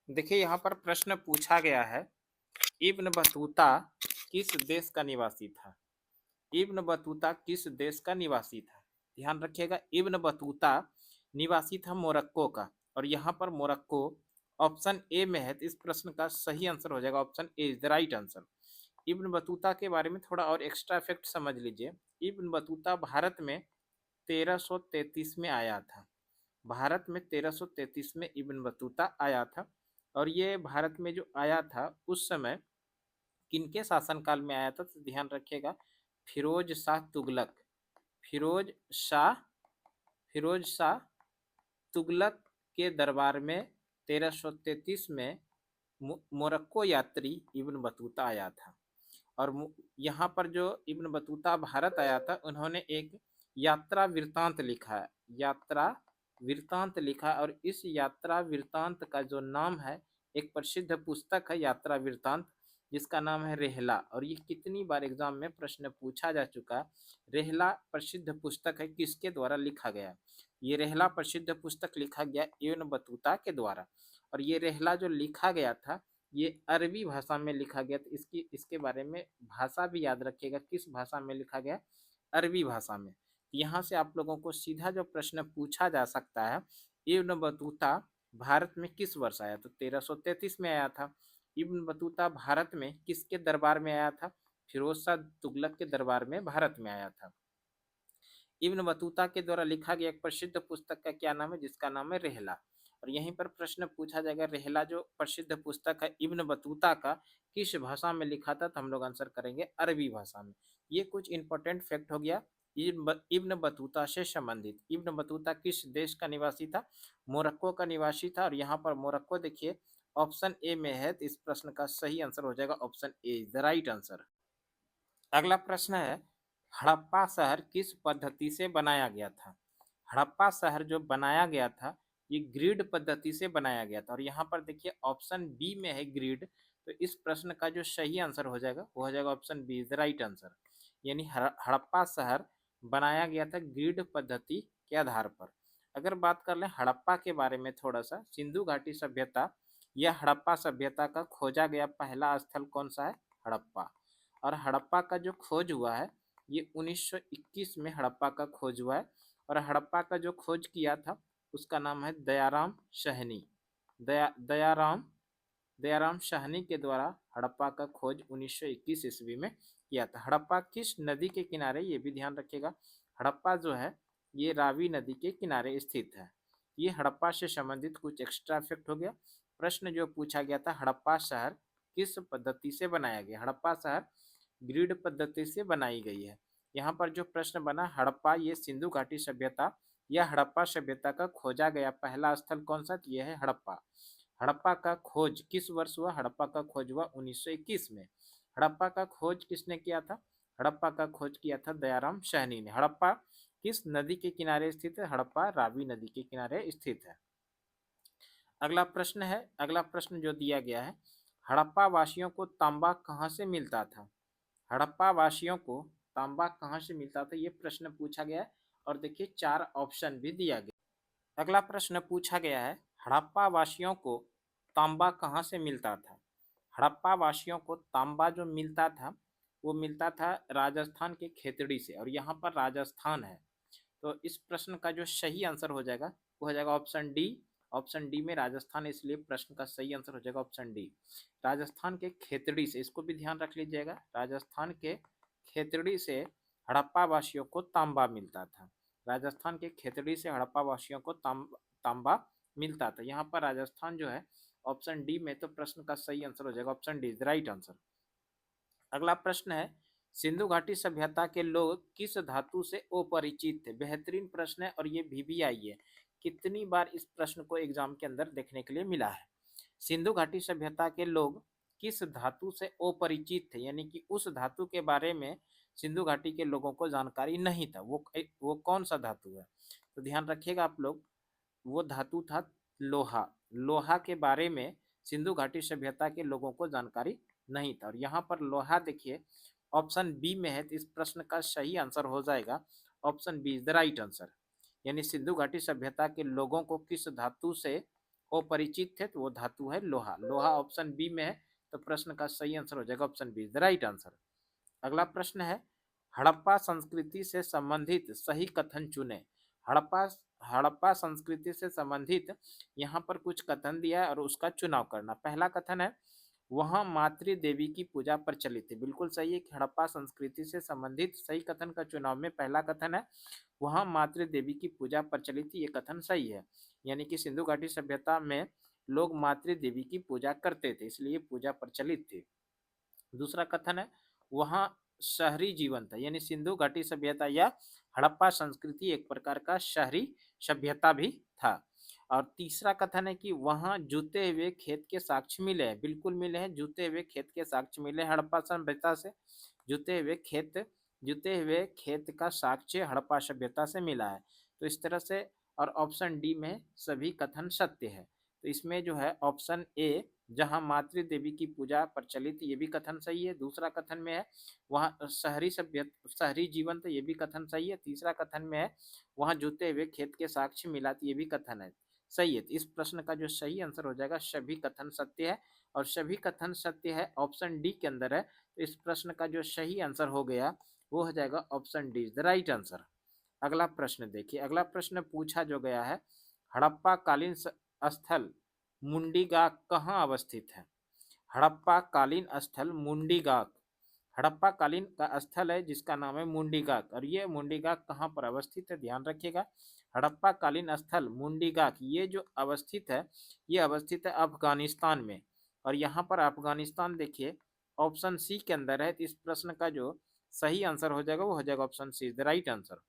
देखिए यहाँ पर प्रश्न पूछा गया है, इब्न बतूता किस देश का निवासी था? इब्न बतूता किस देश का निवासी था? ध्यान रखिएगा, इब्न बतूता निवासी था मोरक्को का। और यहाँ पर मोरक्को ऑप्शन ए में है, तो इस प्रश्न का सही आंसर हो जाएगा option A is the right answer. Ibn Battuta के बारे में थोड़ा और एक्स्ट्रा फैक्ट समझ लीजिए। इब्न बतूता भारत में 1333 में आया था। भारत में 1333 में इब्न बतूता आया था। और ये भारत में जो आया था उस समय किनके शासनकाल में आया था? तो ध्यान रखिएगा, फिरोज शाह तुगलक। फिरोज शाह फिरोज शाह तुगलक के दरबार में 1333 में मोरक्को यात्री इब्न बतूता आया था। और यहाँ पर जो इब्न बतूता भारत आया था, उन्होंने एक यात्रा वृत्तांत लिखा है। यात्रा वृत्तांत लिखा, और इस यात्रा वृत्तांत का जो नाम है, एक प्रसिद्ध पुस्तक है यात्रा वृत्तांत, जिसका नाम है रेहला। और ये कितनी बार एग्जाम में प्रश्न पूछा जा चुका है। रेहला प्रसिद्ध पुस्तक है, किसके द्वारा लिखा गया? ये रेहला प्रसिद्ध पुस्तक लिखा गया इब्न बतूता के द्वारा। और ये रेहला जो लिखा गया था, ये अरबी भाषा में लिखा गया। तो इसके बारे में भाषा भी याद रखिएगा, किस भाषा में लिखा गया? अरबी भाषा में। यहाँ से आप लोगों को सीधा जो प्रश्न पूछा जा सकता है, इब्न बतूता भारत में किस वर्ष आया? तो 1333 में आया था। इब्न बतूता भारत में किसके दरबार में आया था? फिरोज शाह तुगलक के दरबार में भारत में आया था। इब्न बतूता के द्वारा लिखा गया एक प्रसिद्ध पुस्तक का क्या नाम है? जिसका नाम है रेहला। और यहीं पर प्रश्न पूछा जाएगा, रेहला जो प्रसिद्ध पुस्तक है इब्न बतूता का, किस भाषा में लिखा था? तो हम लोग आंसर करेंगे अरबी भाषा में। ये कुछ इंपॉर्टेंट फैक्ट हो गया इब्न बतूता से संबंधित। इब्न बतूता किस देश का निवासी था? मोरक्को का निवासी था। और यहाँ पर मोरक्को देखिए ऑप्शन ए में है, तो इस प्रश्न का सही आंसर हो जाएगा option A is the right answer. अगला प्रश्न है, हड़प्पा शहर किस पद्धति से बनाया गया था? हड़प्पा शहर जो बनाया गया था, ये ग्रिड पद्धति से बनाया गया था। और यहाँ पर देखिए ऑप्शन बी में है ग्रिड। तो इस प्रश्न का जो सही आंसर हो जाएगा वो हो जाएगा option B is the right answer. यानी हड़प्पा शहर बनाया गया था ग्रिड पद्धति के आधार पर। अगर बात कर लें हड़प्पा के बारे में थोड़ा सा, सिंधु घाटी सभ्यता या हड़प्पा सभ्यता का खोजा गया पहला स्थल कौन सा है? हड़प्पा। और हड़प्पा का जो खोज हुआ है, ये 1921 में हड़प्पा का खोज हुआ है। और हड़प्पा का जो खोज किया था उसका नाम है दयाराम सहनी। दयाराम दयाराम सहनी के द्वारा हड़प्पा का खोज 1921 ईस्वी में किया था। हड़प्पा किस नदी के किनारे? ये भी ध्यान रखिएगा, हड़प्पा जो है ये रावी नदी के किनारे स्थित है। ये हड़प्पा से संबंधित कुछ एक्स्ट्रा फैक्ट हो गया। प्रश्न जो पूछा गया था, हड़प्पा शहर किस पद्धति से बनाया गया? हड़प्पा शहर ग्रिड पद्धति से बनाई गई है। यहाँ पर जो प्रश्न बना, हड़प्पा ये सिंधु घाटी सभ्यता या हड़प्पा सभ्यता का खोजा गया पहला स्थल कौन सा? यह है हड़प्पा। हड़प्पा का खोज किस वर्ष हुआ? हड़प्पा का खोज हुआ 1921 में। हड़प्पा का खोज किसने किया था? हड़प्पा का खोज किया था दयाराम सहनी ने। हड़प्पा किस नदी के किनारे स्थित है? हड़प्पा रावी नदी के किनारे स्थित है। अगला प्रश्न जो दिया गया है, हड़प्पा वासियों को तांबा कहाँ से मिलता था? हड़प्पा वासियों को तांबा कहाँ से मिलता था, ये प्रश्न पूछा गया है। और देखिए 4 ऑप्शन भी दिया गया। अगला प्रश्न पूछा गया है, हड़प्पा वासियों को तांबा कहाँ से मिलता था? हड़प्पा वासियों को तांबा जो मिलता था, वो मिलता था राजस्थान के खेतड़ी से। और यहाँ पर राजस्थान है, तो इस प्रश्न का जो सही आंसर हो जाएगा वो हो जाएगा ऑप्शन डी। ऑप्शन डी में राजस्थान, इसलिए प्रश्न का सही आंसर हो जाएगा ऑप्शन डी, राजस्थान के खेतड़ी से। इसको भी ध्यान रख लीजिएगा, राजस्थान के खेतड़ी से हड़प्पा वासियों को तांबा मिलता था। राजस्थान के खेतड़ी से हड़प्पा वासियों को तांबा मिलता था। यहाँ पर राजस्थान जो है ऑप्शन डी में, तो प्रश्न का सही आंसर हो जाएगा option D is right answer. अगला प्रश्न है, सिंधु घाटी सभ्यता के लोग किस धातु से अपरिचित थे? बेहतरीन प्रश्न है, और ये VVI है। कितनी बार इस प्रश्न को एग्जाम के अंदर देखने के लिए मिला है? सिंधु घाटी सभ्यता के लोग किस धातु से अपरिचित थे, यानी कि उस धातु के बारे में सिंधु घाटी के लोगों को जानकारी नहीं था। वो कौन सा धातु है? तो ध्यान रखिएगा आप लोग, वो धातु था लोहा। लोहा के बारे में सिंधु घाटी सभ्यता के लोगों को जानकारी नहीं था। और यहाँ पर लोहा देखिए ऑप्शन बी में है, तो इस प्रश्न का सही आंसर हो जाएगा option B is the right answer. यानी सिंधु घाटी सभ्यता के लोगों को किस धातु से अपरिचित थे, तो वो धातु है लोहा। लोहा ऑप्शन बी में है, तो प्रश्न का सही आंसर हो जाएगा option B, the right answer. अगला प्रश्न है, हड़प्पा संस्कृति से संबंधित सही कथन चुने। हड़प्पा हड़प्पा संस्कृति से संबंधित यहाँ पर कुछ कथन दिया है और उसका चुनाव करना। पहला कथन है, वहाँ मातृ देवी की पूजा प्रचलित थी। बिल्कुल सही है कि हड़प्पा संस्कृति से संबंधित सही कथन का चुनाव में पहला कथन है, वहाँ मातृ देवी की पूजा प्रचलित थी। ये कथन सही है, यानी कि सिंधु घाटी सभ्यता में लोग मातृ देवी की पूजा करते थे, इसलिए पूजा प्रचलित थी। दूसरा कथन है, वहाँ शहरी जीवन था, यानी सिंधु घाटी सभ्यता या हड़प्पा संस्कृति एक प्रकार का शहरी सभ्यता भी था। और तीसरा कथन है कि वहाँ जूते हुए खेत के साक्ष्य मिले हैं। बिल्कुल मिले हैं, जूते हुए खेत के साक्ष्य मिले हड़प्पा सभ्यता से। जूते हुए खेत का साक्ष्य हड़प्पा सभ्यता से मिला है। तो इस तरह से, और ऑप्शन डी में सभी कथन सत्य है। तो इसमें जो है ऑप्शन ए, जहां मातृ देवी की पूजा प्रचलित, ये भी कथन सही है। दूसरा कथन में है वहां शहरी जीवन, तो ये भी कथन सही है। तीसरा कथन में है वहां जूते हुए खेत के साक्ष्य मिला, तो ये भी कथन है सही है। तो इस प्रश्न का जो सही आंसर हो जाएगा सभी कथन सत्य है, और सभी कथन सत्य है ऑप्शन डी के अंदर है। तो इस प्रश्न का जो सही आंसर हो गया वो हो जाएगा option D, the right answer. अगला प्रश्न देखिए, अगला प्रश्न पूछा जो गया है, हड़प्पा कालीन स्थल मुंडीगाक कहाँ अवस्थित है। हड़प्पा कालीन स्थल मुंडीगाक, हड़प्पा कालीन का स्थल है जिसका नाम है मुंडीगाक, और ये मुंडीगाक कहाँ पर अवस्थित है, ध्यान रखिएगा। हड़प्पा कालीन स्थल मुंडीगाक ये जो अवस्थित है, ये अवस्थित है अफगानिस्तान में। और यहाँ पर अफगानिस्तान देखिए ऑप्शन सी के अंदर है। तो इस प्रश्न का जो सही आंसर हो जाएगा वो हो जाएगा option C, the right answer.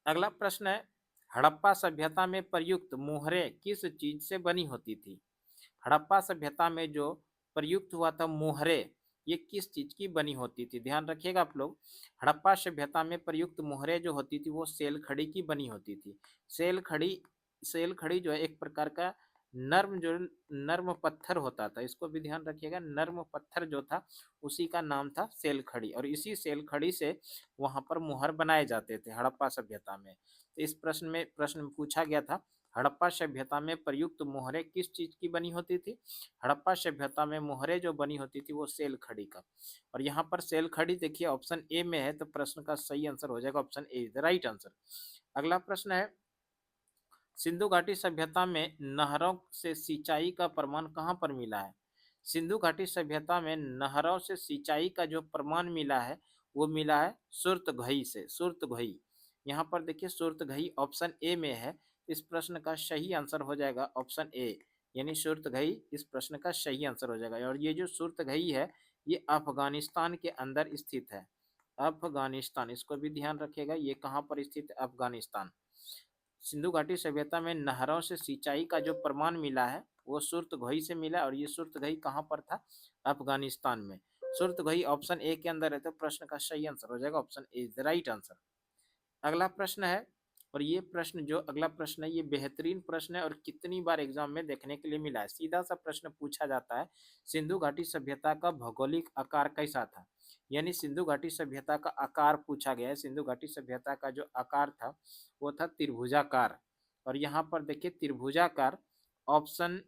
अगला प्रश्न है, हड़प्पा सभ्यता में प्रयुक्त मोहरें किस चीज से बनी होती थी। हड़प्पा सभ्यता में जो प्रयुक्त हुआ था मोहरें, ये किस चीज की बनी होती थी, ध्यान रखिएगा आप लोग। हड़प्पा सभ्यता में प्रयुक्त मोहरें जो होती थी वो सेल खड़ी की बनी होती थी। सेल खड़ी सेल खड़ी जो है एक प्रकार का नर्म पत्थर होता था, इसको भी ध्यान रखिएगा। नर्म पत्थर जो था उसी का नाम था सेल खड़ी, और इसी सेल खड़ी से वहां पर मुहर बनाए जाते थे हड़प्पा सभ्यता में। तो इस प्रश्न में पूछा गया था, हड़प्पा सभ्यता में प्रयुक्त मोहरें किस चीज की बनी होती थी। हड़प्पा सभ्यता में मोहरें जो बनी होती थी वो सेल खड़ी का, और यहाँ पर सेल खड़ी देखिए ऑप्शन ए में है। तो प्रश्न का सही आंसर हो जाएगा option A, the right answer. अगला प्रश्न है, सिंधु घाटी सभ्यता में नहरों से सिंचाई का प्रमाण कहाँ पर मिला है। सिंधु घाटी सभ्यता में नहरों से सिंचाई का जो प्रमाण मिला है वो मिला है सुरतगही से। सुरतगही, यहाँ पर देखिए सुरतगही ऑप्शन ए में है। इस प्रश्न का सही आंसर हो जाएगा ऑप्शन ए, यानी सुरतगही इस प्रश्न का सही आंसर हो जाएगा। और ये जो सुरतगही है ये अफगानिस्तान के अंदर स्थित है। अफगानिस्तान, इसको भी ध्यान रखिएगा, ये कहाँ पर स्थित है, अफगानिस्तान। सिंधु घाटी सभ्यता में नहरों से सिंचाई का जो प्रमाण मिला है वो सुरतगही से मिला, और ये सुरतगही कहाँ पर था, अफगानिस्तान में। सुरतगही ऑप्शन ए के अंदर है, तो प्रश्न का सही आंसर हो जाएगा option A, the right answer. अगला प्रश्न है, और ये प्रश्न जो अगला प्रश्न है ये बेहतरीन प्रश्न है और कितनी बार एग्जाम में देखने के लिए मिला है। सीधा सा प्रश्न पूछा जाता है, सिंधु घाटी सभ्यता का भौगोलिक आकार कैसा था। यानी सिंधु घाटी सभ्यता का आकार पूछा गया है। सिंधु घाटी सभ्यता का जो आकार था वो था त्रिभुजाकार, और यहाँ पर देखिए त्रिभुजाकार ऑप्शन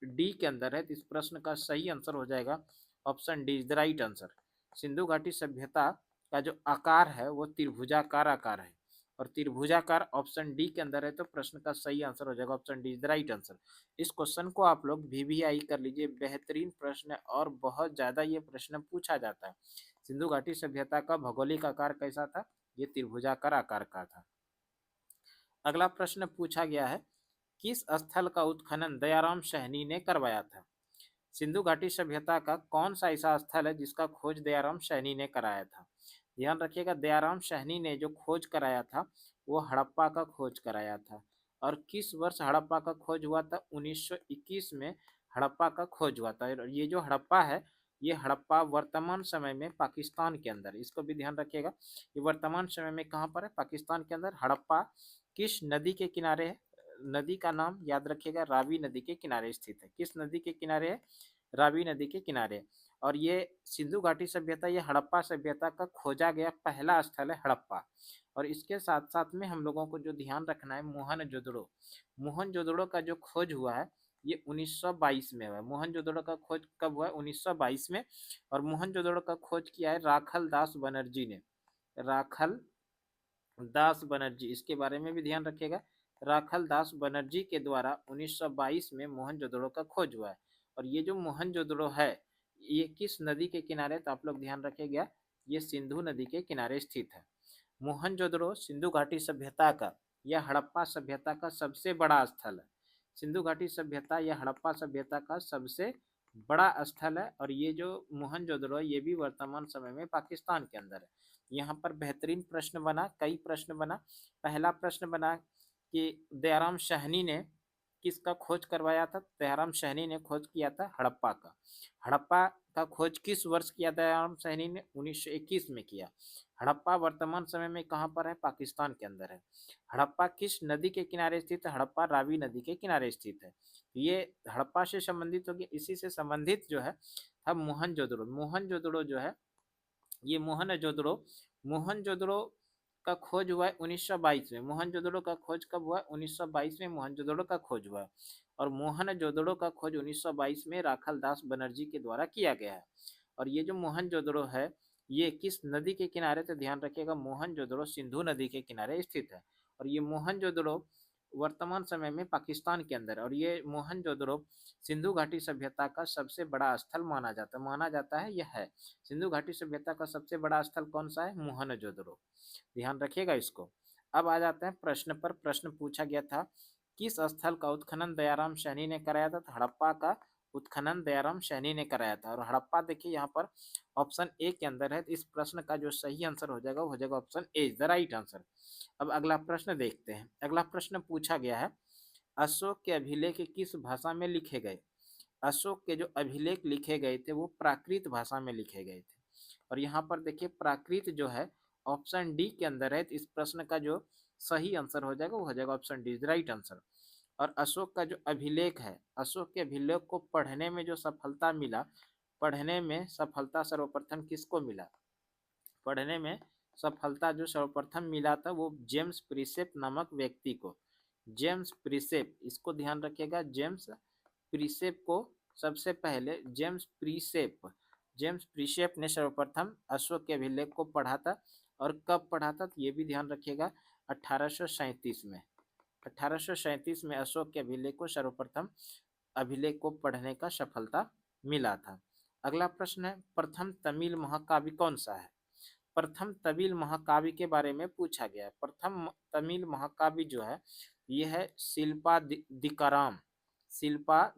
डी के अंदर है। तो इस प्रश्न का सही आंसर हो जाएगा option D, is the right answer. Sindhu घाटी सभ्यता का जो आकार है वो त्रिभुजाकार आकार है, और त्रिभुजाकार ऑप्शन डी के अंदर है। तो प्रश्न का सही आंसर हो जाएगा option D, is the right answer. इस क्वेश्चन को आप लोग वीवीआई कर लीजिए, बेहतरीन प्रश्न है और बहुत ज्यादा ये प्रश्न पूछा जाता है। सिंधु घाटी सभ्यता का भौगोलिक आकार कैसा था, ये त्रिभुजाकार आकार का था। अगला प्रश्न पूछा गया है, किस स्थल का उत्खनन दयाराम साहनी ने करवाया था। सिंधु घाटी सभ्यता का कौन सा ऐसा स्थल है जिसका खोज दयाराम साहनी ने कराया था। ध्यान रखिएगा, दयाराम साहनी ने जो खोज कराया था वो हड़प्पा का खोज कराया था। और किस वर्ष हड़प्पा का खोज हुआ था, 1921 में हड़प्पा का खोज हुआ था। और ये जो हड़प्पा है ये हड़प्पा वर्तमान समय में पाकिस्तान के अंदर, इसको भी ध्यान रखिएगा, ये वर्तमान समय में कहाँ पर है, पाकिस्तान के अंदर। हड़प्पा किस नदी के किनारे है, नदी का नाम याद रखिएगा, रावी नदी के किनारे स्थित है। किस नदी के किनारे है, रावी नदी के किनारे। और ये सिंधु घाटी सभ्यता, ये हड़प्पा सभ्यता का खोजा गया पहला स्थल है हड़प्पा। और इसके साथ साथ में हम लोगों को जो ध्यान रखना है, मोहनजोदड़ो का जो खोज हुआ है ये 1922 में हुआ है। मोहनजोदड़ो का खोज कब हुआ है? 1922 में। और मोहनजोदड़ो का खोज किया है राखल दास बनर्जी ने। राखल दास बनर्जी, इसके बारे में भी ध्यान रखिएगा। राखल दास बनर्जी के द्वारा 1922 में मोहनजोदड़ो का खोज हुआ है। और ये जो मोहनजोदड़ो है ये किस नदी के किनारे, तो आप लोग ध्यान रखिएगा, ये सिंधु नदी के किनारे स्थित है। मोहनजोदड़ो सिंधु घाटी सभ्यता का या हड़प्पा सभ्यता का सबसे बड़ा स्थल है। सिंधु घाटी सभ्यता या हड़प्पा सभ्यता का सबसे बड़ा स्थल है। और ये जो मोहनजोदड़ो ये भी वर्तमान समय में पाकिस्तान के अंदर है। यहाँ पर बेहतरीन प्रश्न बना, कई प्रश्न बना। पहला प्रश्न बना कि दयाराम साहनी ने किसका खोज करवाया था? दयाराम साहनी ने खोज किया था हड़प्पा का। हड़प्पा का खोज किस वर्ष किया दयाराम साहनी ने? 1921 में किया। हड़प्पा वर्तमान समय में कहाँ पर है? पाकिस्तान के अंदर है। हड़प्पा किस नदी के किनारे स्थित है? हड़प्पा रावी नदी के किनारे स्थित है। ये हड़प्पा से संबंधित हो गया। इसी से संबंधित जो है अब मोहनजोदड़ो, मोहनजोदड़ो जो है ये मोहनजोदड़ो का खोज हुआ है 1922 में। मोहनजोदड़ो का खोज कब हुआ है? 1922 में मोहनजोदड़ो का खोज हुआ है। और मोहनजोदड़ो का खोज 1922 में राखल दास बनर्जी के द्वारा किया गया है। और ये जो मोहनजोदड़ो है ये किस नदी के किनारे, तो ध्यान रखिएगा मोहनजोदड़ो सिंधु नदी के किनारे स्थित है। और ये मोहनजोदड़ो वर्तमान समय में पाकिस्तान के अंदर है। और ये मोहनजोदड़ो सिंधु घाटी सभ्यता का सबसे बड़ा स्थल माना जाता है यह है। सिंधु घाटी सभ्यता का सबसे बड़ा स्थल कौन सा है? मोहनजोदड़ो। ध्यान रखिएगा इसको। अब आ जाते हैं प्रश्न पर। प्रश्न पूछा गया था किस स्थल का उत्खनन दयाराम साहनी ने कराया था? तो हड़प्पा का उत्खनन दयाराम साहनी ने कराया था। और हड़प्पा देखिए यहाँ पर ऑप्शन ए के अंदर है। इस प्रश्न का जो सही आंसर हो जाएगा वो हो जाएगा option A, the right answer. अब अगला प्रश्न देखते हैं। अगला प्रश्न पूछा गया है अशोक के अभिलेख किस भाषा में लिखे गए? अशोक के जो अभिलेख लिखे गए थे वो प्राकृत भाषा में लिखे गए थे। और यहाँ पर देखिए प्राकृत जो है ऑप्शन डी के अंदर है। तो इस प्रश्न का जो सही आंसर हो जाएगा वो हो जाएगा ऑप्शन डी, राइट आंसर। और अशोक का जो अभिलेख है, अशोक के अभिलेख को पढ़ने में जो सफलता मिला, पढ़ने में सफलता सर्वप्रथम किसको मिला? पढ़ने में सफलता जो सर्वप्रथम मिला था वो जेम्स प्रिसेप नामक व्यक्ति को। जेम्स प्रिसेप, इसको ध्यान रखिएगा, जेम्स प्रिसेप को सबसे पहले जेम्स प्रिसेप ने सर्वप्रथम अशोक के अभिलेख को पढ़ा था। और कब पढ़ा था? तो ये भी ध्यान रखिएगा 1837 में। 1837 में अशोक के अभिलेख को सर्वप्रथम अभिलेख को पढ़ने का सफलता मिला था। अगला प्रश्न है प्रथम तमिल महाकाव्य कौन सा है? प्रथम तमिल महाकाव्य के बारे में पूछा गया है। प्रथम तमिल महाकाव्य जो है ये है शिल्पा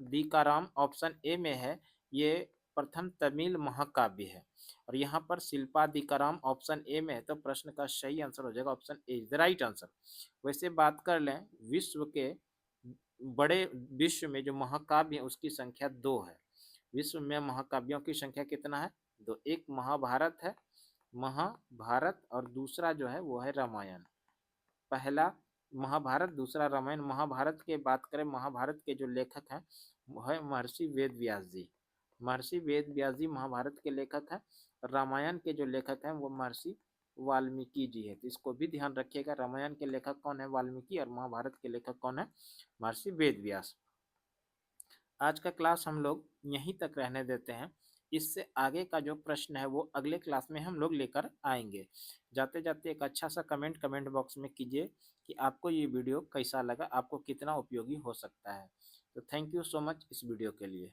दीकाराम ऑप्शन ए में है। ये प्रथम तमिल महाकाव्य है। और यहाँ पर शिल्पा दीकाराम ऑप्शन ए में है। तो प्रश्न का सही आंसर हो जाएगा option A, the right answer. वैसे बात कर लें विश्व में जो महाकाव्य है उसकी संख्या 2 है। विश्व में महाकाव्यों की संख्या कितना है? 2। एक महाभारत और दूसरा जो है वो है रामायण। पहला महाभारत, दूसरा रामायण। महाभारत की बात करें, महाभारत के जो लेखक हैं वो है महर्षि वेद व्यास जी। महर्षि वेद व्यास जी महाभारत के लेखक हैं। रामायण के जो लेखक हैं वो महर्षि वाल्मीकि जी है। तो इसको भी ध्यान रखिएगा, रामायण के लेखक कौन है? वाल्मीकि। और महाभारत के लेखक कौन है? महर्षि वेद व्यास। आज का क्लास हम लोग यहीं तक रहने देते हैं। इससे आगे का जो प्रश्न है वो अगले क्लास में हम लोग लेकर आएंगे। जाते जाते एक अच्छा सा कमेंट बॉक्स में कीजिए कि आपको ये वीडियो कैसा लगा, आपको कितना उपयोगी हो सकता है। तो थैंक यू सो मच इस वीडियो के लिए।